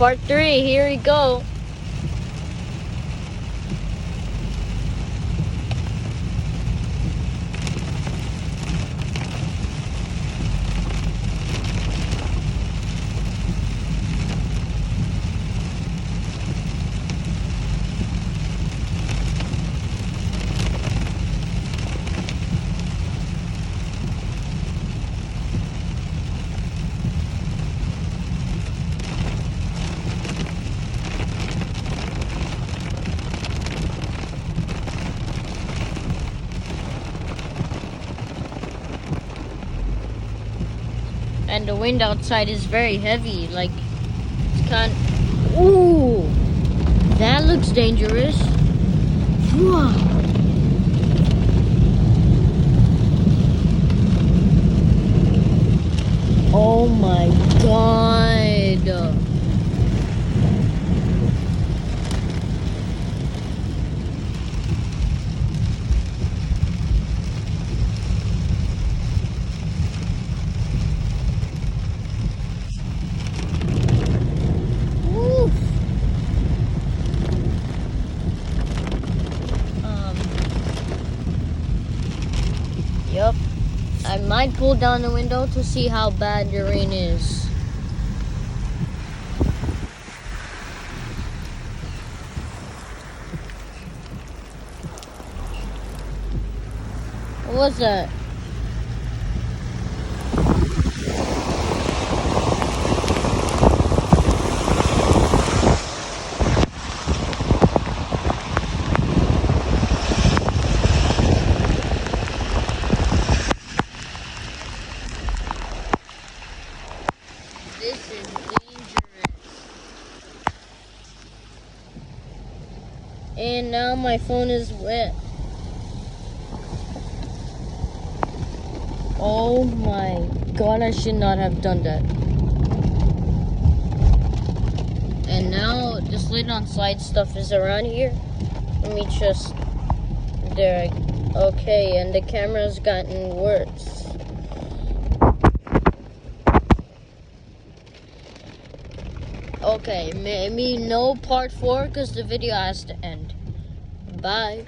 part 3. Here we go. And the wind outside is very heavy, like, it's ooh, that looks dangerous. Wow. Oh my God. Yep. I might pull down the window to see how bad the rain is. What was that? This is dangerous. And now my phone is wet. Oh my God, I should not have done that. And now the slid on slide stuff is around here. Let me just, there, okay, and the camera's gotten worse. Okay, maybe no part 4 because the video has to end. Bye.